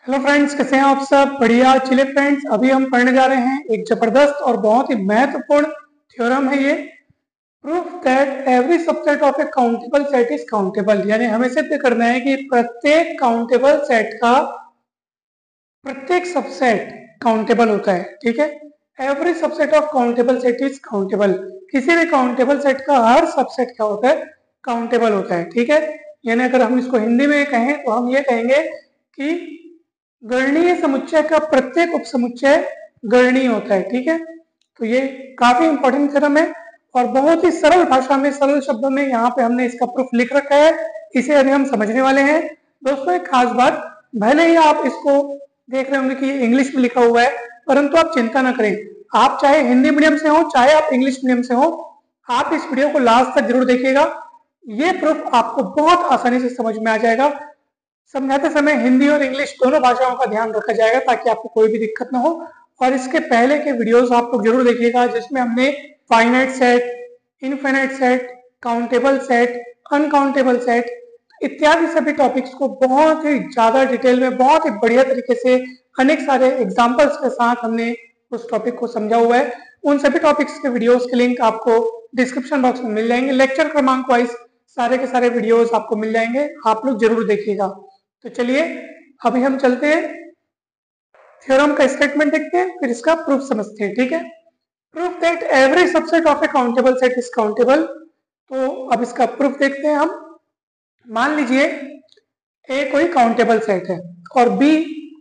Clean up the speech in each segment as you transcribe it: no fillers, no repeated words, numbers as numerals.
Hello friends, कैसे हैं आप सब? बढ़िया। चलिए फ्रेंड्स, अभी हम पढ़ने जा रहे हैं एक जबरदस्त और बहुत ही महत्वपूर्ण थ्योरम है ये। Proof that every subset of A countable set is countable. यानी हमें सिद्ध करना है कि प्रत्येक काउंटेबल सेट का प्रत्येक सबसेट काउंटेबल होता है। ठीक है, every subset of countable set is countable. किसी भी काउंटेबल सेट का हर सबसेट क्या होता है? काउंटेबल होता है। ठीक है, यानी अगर हम इसको हिंदी में कहें तो हम ये कहेंगे कि गणनीय समुच्चय का प्रत्येक उपसमुच्चय गणनीय होता है। ठीक है, तो ये काफी इंपॉर्टेंट थ्योरम है और बहुत ही सरल भाषा में, सरल शब्दों में यहाँ पे हमने इसका प्रूफ लिख रखा है। इसे अभी हम समझने वाले हैं। दोस्तों, एक खास बात, भले ही आप इसको देख रहे होंगे कि इंग्लिश में लिखा हुआ है, परंतु आप चिंता ना करें। आप चाहे हिंदी मीडियम से हो, चाहे आप इंग्लिश मीडियम से हो, आप इस वीडियो को लास्ट तक जरूर देखिएगा। ये प्रूफ आपको बहुत आसानी से समझ में आ जाएगा। समझाते समय हिंदी और इंग्लिश दोनों भाषाओं का ध्यान रखा जाएगा ताकि आपको कोई भी दिक्कत ना हो। और इसके पहले के वीडियोस आप लोग जरूर देखिएगा जिसमें हमने finite set, infinite set, countable set, uncountable set इत्यादि सभी टॉपिक्स को बहुत ही ज्यादा डिटेल में, बहुत ही बढ़िया तरीके से, अनेक सारे एग्जाम्पल्स के साथ हमने उस टॉपिक को समझा हुआ है। उन सभी टॉपिक्स के वीडियोस के लिंक आपको डिस्क्रिप्शन बॉक्स में मिल जाएंगे। लेक्चर क्रमांक वाइज सारे के सारे वीडियोस आपको मिल जाएंगे, आप लोग जरूर देखिएगा। तो चलिए अभी हम चलते हैं, थ्योरम का स्टेटमेंट देखते हैं, फिर इसका प्रूफ समझते हैं। ठीक है, proof that every subset of A countable set is countable. तो अब इसका प्रूफ देखते हैं हम। मान लीजिए ए कोई काउंटेबल सेट है और बी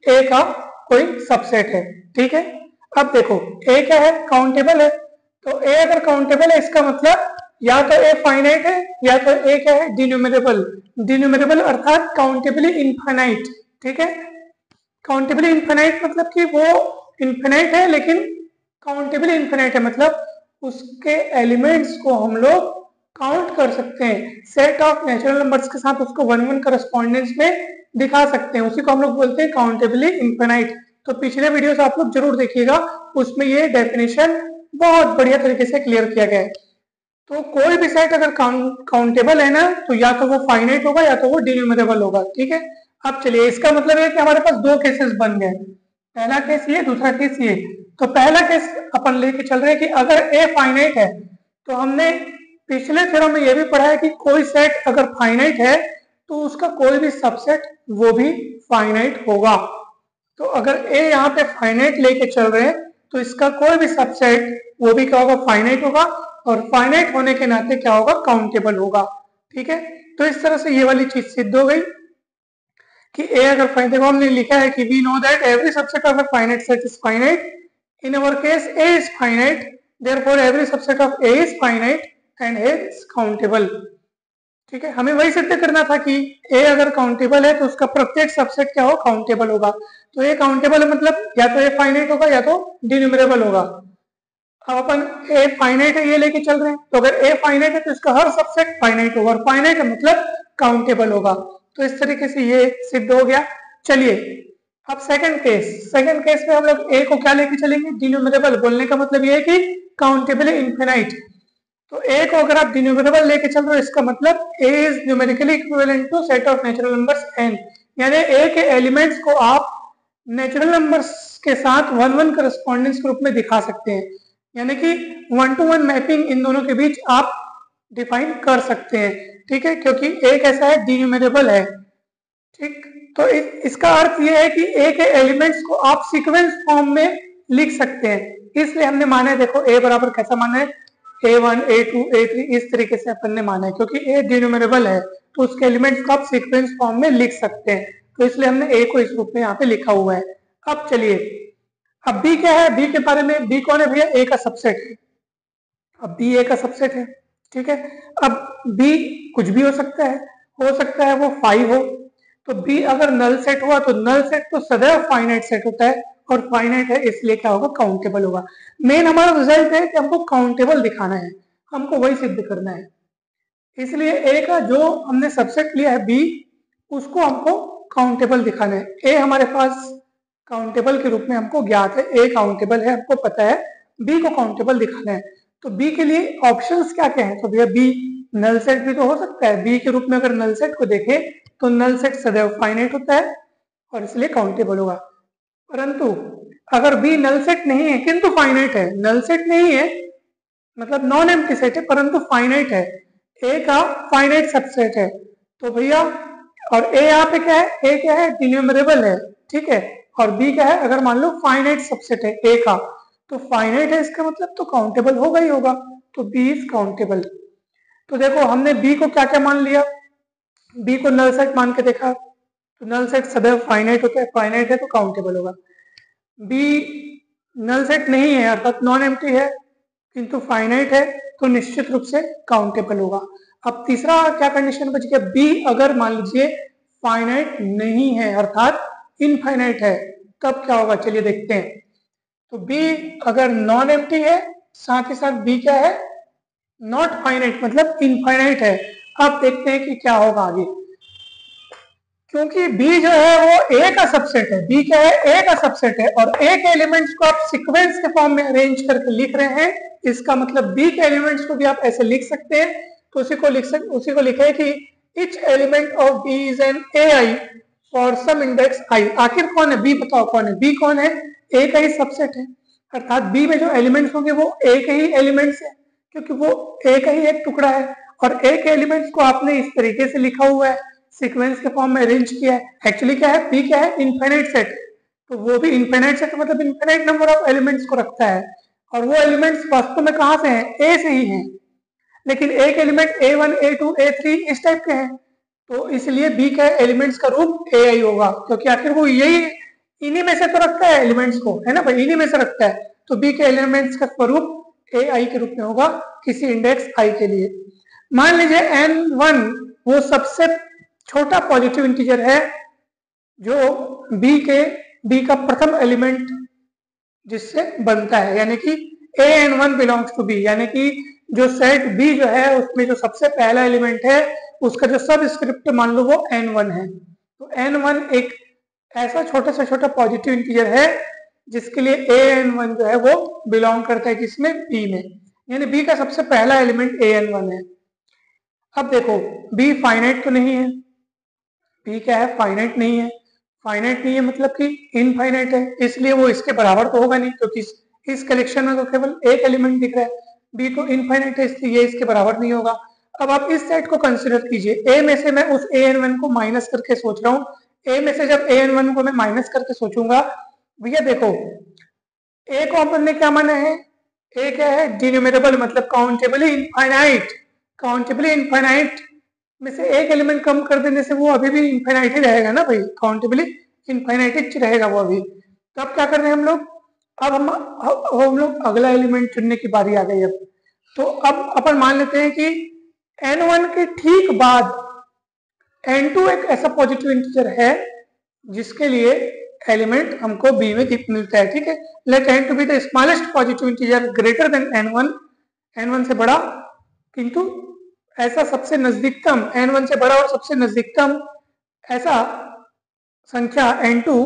ए का कोई सबसेट है। ठीक है, अब देखो ए क्या है? काउंटेबल है। तो ए अगर काउंटेबल है, इसका मतलब या तो ए फाइनाइट है या तो ए क्या है? डिन्यूमरेबल। डिन्यूमरेबल अर्थात काउंटेबली इनफाइनाइट। ठीक है, काउंटेबली इनफाइनाइट मतलब कि वो इनफाइनाइट है लेकिन काउंटेबली इनफाइनाइट है, मतलब उसके एलिमेंट्स को हम लोग काउंट कर सकते हैं। सेट ऑफ नेचुरल नंबर्स के साथ उसको वन वन करस्पॉन्डेंस में दिखा सकते हैं, उसी को हम लोग बोलते हैं काउंटेबली इनफाइनाइट। तो पिछले वीडियोस आप लोग जरूर देखिएगा, उसमें ये डेफिनेशन बहुत बढ़िया तरीके से क्लियर किया गया है। तो कोई भी सेट अगर काउंटेबल है ना, तो या तो वो फाइनाइट होगा या तो वो डिन्यूमरेबल होगा। ठीक है, अब चलिए, इसका मतलब है कि हमारे पास दो केसेस बन गए। पहला केस ये, दूसरा केस ये। तो पहला केस अपन लेके चल रहे हैं कि अगर ए फाइनाइट है, तो हमने पिछले थ्योरम में ये भी पढ़ा है कि कोई सेट अगर फाइनाइट है तो उसका कोई भी सबसेट वो भी फाइनाइट होगा। तो अगर ए यहाँ पे फाइनाइट लेके चल रहे हैं तो इसका कोई भी सबसेट वो भी क्या होगा? फाइनाइट होगा, और फाइनाइट होने के नाते क्या होगा? काउंटेबल होगा। ठीक है, तो इस तरह से ये वाली चीज सिद्ध हो गई कि ए अगर फाइनाइट, देखो हमने लिखा है कि we know that every subset of a finite set is finite. In our case A is finite, therefore every subset of A is finite and A is countable. ठीक है, हमें वही सिद्ध करना था कि ए अगर काउंटेबल है तो उसका प्रत्येक सबसेट क्या हो? काउंटेबल होगा। तो ए काउंटेबल है मतलब या तो ए फाइनाइट होगा या तो डिन्यूमरेबल होगा। अब अपन ए फाइनाइट है ये लेके चल रहे हैं, तो अगर ए फाइनाइट है तो इसका हर सबसेट फाइनाइट होगा, और फाइनाइट है मतलब काउंटेबल होगा। तो इस तरीके से ये सिद्ध हो गया। चलिए अब सेकंड केस। सेकंड केस में हम लोग ए को क्या लेके चलेंगे? डिन्यूमरेबल। बोलने का मतलब ये है कि काउंटेबल इनफिनाइट। तो ए को अगर आप डिन्यूमरेबल लेके चल रहे हो, इसका मतलब A is numerically equivalent to set of natural numbers N. यानी ए के एलिमेंट्स को आप नेचुरल नंबर्स के साथ वन वन करस्पॉन्डेंस के रूप में दिखा सकते हैं, यानी कि वन टू वन मैपिंग इन दोनों के बीच आप डिफाइन कर सकते हैं। ठीक है, क्योंकि ए कैसा है? डिन्यूमरेबल है। ठीक, तो इसका अर्थ यह है कि ए के एलिमेंट्स को आप सीक्वेंस फॉर्म में लिख सकते हैं। इसलिए हमने माना है, देखो ए बराबर कैसा माना है? A1, A2, A3 इस तरीके से अपन ने माना है, क्योंकि ए डिन्यूमरेबल है तो उसके एलिमेंट्स को आप सीक्वेंस फॉर्म में लिख सकते हैं। तो इसलिए हमने ए को इस रूप में यहाँ पे लिखा हुआ है। अब चलिए, अब बी क्या है? बी के बारे में, बी कौन है भैया? ए का सबसेट है। अब बी ए का सबसेट है। ठीक है, अब बी कुछ भी हो सकता है वो 5 हो। तो बी अगर नल सेट हुआ तो नल सेट तो सदैव फाइनाइट सेट होता है, और फाइनाइट है इसलिए क्या होगा? काउंटेबल होगा। मेन हमारा रिजल्ट है कि हमको काउंटेबल दिखाना है, हमको वही सिद्ध करना है। इसलिए ए का जो हमने सबसेट लिया है बी, उसको हमको काउंटेबल दिखाना है। ए हमारे पास काउंटेबल के रूप में हमको ज्ञात है, ए काउंटेबल है, हमको पता है। बी को काउंटेबल दिखाना है, तो बी के लिए ऑप्शंस क्या क्या है? तो भैया बी नल सेट भी तो हो सकता है। बी के रूप में अगर नल सेट को देखें तो नल सेट सदैव फाइनाइट होता है, और इसलिए काउंटेबल होगा। परंतु अगर बी नल सेट नहीं है किंतु फाइनाइट है, नल सेट नहीं है मतलब नॉन एम्प्टी सेट है परंतु फाइनाइट है, ए का फाइनाइट सबसेट है, तो भैया और ए यहाँ पे क्या है, ए क्या है, डिन्यूमरेबल है, ठीक है, और बी क्या है, अगर मान लो फाइनाइट सबसेट है ए का, तो फाइनाइट है इसका मतलब तो काउंटेबल होगा ही होगा, तो बी इज काउंटेबल। तो देखो हमने बी को क्या क्या मान लिया, बी को नल सेट मान के देखा, तो नल सेट सदैव फाइनाइट होता है, फाइनाइट है तो काउंटेबल होगा। बी नल सेट नहीं है अर्थात नॉन एम्प्टी है किंतु फाइनाइट है तो निश्चित रूप से काउंटेबल होगा। अब तीसरा क्या कंडीशन बच गया, बी अगर मान लीजिए फाइनाइट नहीं है अर्थात इनफाइनाइट है, तब क्या होगा चलिए देखते हैं। तो बी अगर नॉन एम्प्टी है साथ ही साथ बी क्या है, नॉट फाइनाइट मतलब इनफाइनाइट है। अब देखते हैं कि क्या होगा आगे, क्योंकि बी जो है वो ए का सबसेट है, बी क्या है, ए का सबसेट है, और ए के एलिमेंट्स को आप सीक्वेंस के फॉर्म में अरेंज करके लिख रहे हैं, इसका मतलब बी के एलिमेंट्स को भी आप ऐसे लिख सकते हैं। तो उसी को लिखे कि each element of B is an A I for some index I. आखिर कौन है बी, बताओ कौन है बी, कौन है, ए का ही सबसेट है, अर्थात बी में जो एलिमेंट्स होंगे वो ए के ही एलिमेंट्स है, क्योंकि वो ए का ही एक टुकड़ा है, और ए के एलिमेंट्स को आपने इस तरीके से लिखा हुआ है, सीक्वेंस के फॉर्म में अरेंज किया है। एक्चुअली क्या है, पी क्या है, इनफाइनाइट सेट, तो वो भी इनफाइनाइट सेट मतलब इनफाइनाइट नंबर ऑफ एलिमेंट्स को रखता है, और वो एलिमेंट्स वास्तव में कहाँ से हैं, ए से ही हैं, लेकिन एक एलिमेंट A1, A2, A3 इस टाइप के हैं, तो इसलिए बी का एलिमेंट्स का रूप ए आई होगा, क्योंकि आखिर वो यही इन्हीं में से तो रखता है एलिमेंट्स को, है ना भाई, इन्हीं में से रखता है, तो बी के एलिमेंट्स का स्वरूप ए आई के रूप में होगा किसी इंडेक्स आई के लिए। मान लीजिए n1 वो सबसे छोटा पॉजिटिव इंटीजर है जो बी का प्रथम एलिमेंट जिससे बनता है, यानी कि an1 बिलोंग्स टू बी, यानी कि जो सेट बी जो है उसमें जो सबसे पहला एलिमेंट है उसका जो सब स्क्रिप्ट मान लो वो n1 है, तो n1 एक ऐसा छोटा से छोटा पॉजिटिव इंटीजर है जिसके लिए an1 जो है वो बिलोंग करता है किसमें, बी में, यानी बी का सबसे पहला एलिमेंट an1 है। अब देखो बी फाइनाइट तो नहीं है, बी क्या है, फाइनाइट नहीं है, फाइनाइट नहीं है मतलब कि इनफाइनाइट है, इसलिए वो इसके बराबर तो होगा नहीं, क्योंकि इस कलेक्शन में तो केवल एक एलिमेंट दिख रहा है, बी तो इनफाइनाइट है इसलिए ये इसके बराबर नहीं होगा। अब आप इस सेट को कंसिडर कीजिए, ए में से मैं उस an1 को माइनस करके सोच रहा हूँ, ए में से जब an1 को मैं माइनस करके सोचूंगा, भैया देखो ए को अपन ने क्या माना है, ए क्या है, डिन्यूमरेबल मतलब काउंटेबली इनफाइनाइट, काउंटेबली इनफाइनाइट में से एक एलिमेंट कम कर देने से वो अभी भी इनफाइनाइट ही रहेगा ना भाई, काउंटेबली इनफाइनाइट रहेगा वो अभी। तो अब क्या कर रहे हैं हम लोग, अब हम लोग अगला एलिमेंट चुनने की बारी आ गई अब। तो अब अपन मान लेते हैं कि n1 के ठीक बाद n2 एक ऐसा पॉजिटिव इंटीजर है जिसके लिए एलिमेंट हमको बी में मिलता है, ठीक है, let n2 be the smallest positive integer greater than n1, n1 से बड़ा किंतु ऐसा सबसे नजदीकतम, n1 से बड़ा और सबसे नजदीकतम ऐसा संख्या n2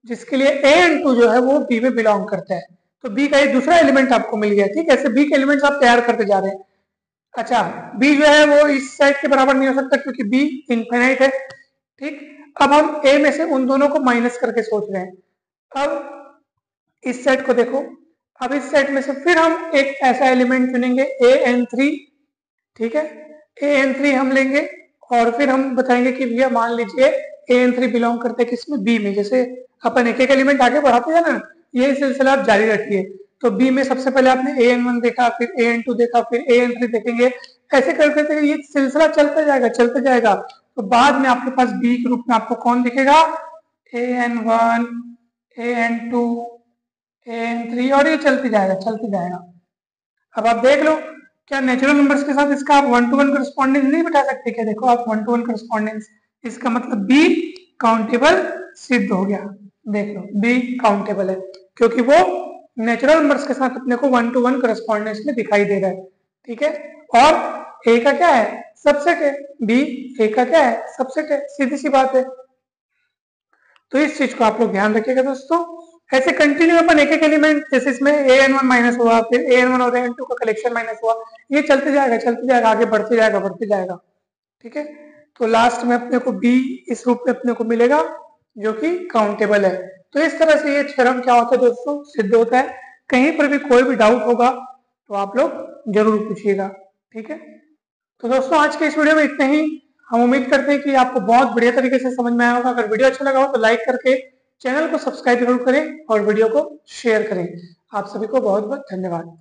जिसके लिए an2 जो है वो b में बिलोंग करता है, तो b का एक दूसरा एलिमेंट आपको मिल गया, ठीक है, ऐसे b के एलिमेंट्स आप तैयार करते जा रहे हैं। अच्छा b जो है वो इस साइड के बराबर नहीं हो सकता क्योंकि b इनफाइनाइट है, ठीक। अब हम a में से उन दोनों को माइनस करके सोच रहे हैं, अब इस सेट को देखो, अब इस सेट में से फिर हम एक ऐसा एलिमेंट चुनेंगे an3, ठीक है, an3 हम लेंगे और फिर हम बताएंगे कि भैया मान लीजिए an3 बिलोंग करते हैं किसमें, बी में, जैसे अपन एक एक एलिमेंट आगे बढ़ाते हैं ना, ये सिलसिला आप जारी रखिए। तो बी में सबसे पहले आपने an1 देखा, फिर an2 देखा, फिर an3 देखेंगे, ऐसे कर करते ये सिलसिला चलता जाएगा चलता जाएगा, तो बाद में आपके पास बी के रूप में आपको कौन दिखेगा, an1, an2, an3 और ये चलते जाएगा। अब आप देख लो क्या नेचुरल नंबर्स के साथ इसका आप 1-to-1 करस्पॉन्डेंस नहीं बिठा सकते क्या, देखो आप 1-to-1 करस्पॉन्डेंस, इसका मतलब बी काउंटेबल सिद्ध हो गया, देख लो बी काउंटेबल है क्योंकि वो नेचुरल नंबर्स के साथ अपने को 1-to-1 करस्पॉन्डेंस में दिखाई दे रहा है, ठीक है, और ए का क्या है, सबसेट है, बी ए का क्या है, सबसेट है, सीधी सी बात है। तो इस चीज को आप लोग ध्यान रखिएगा दोस्तों, ऐसे कंटिन्यू अपन एक एक एलिमेंट, जैसे इसमें an1 माइनस हुआ, फिर an1 और an2 का कलेक्शन माइनस हुआ, ये चलते जाएगा आगे बढ़ते जाएगा, ठीक है। तो लास्ट में अपने को b इस रूप में अपने को मिलेगा जो कि काउंटेबल है। तो इस तरह से ये थ्योरम क्या होता है दोस्तों, सिद्ध होता है। कहीं पर भी कोई भी डाउट होगा तो आप लोग जरूर पूछिएगा, ठीक है। तो दोस्तों आज के इस वीडियो में इतना ही। हम उम्मीद करते हैं कि आपको बहुत बढ़िया तरीके से समझ में आया होगा। अगर वीडियो अच्छा लगा हो तो लाइक करके चैनल को सब्सक्राइब जरूर करें और वीडियो को शेयर करें। आप सभी को बहुत बहुत धन्यवाद।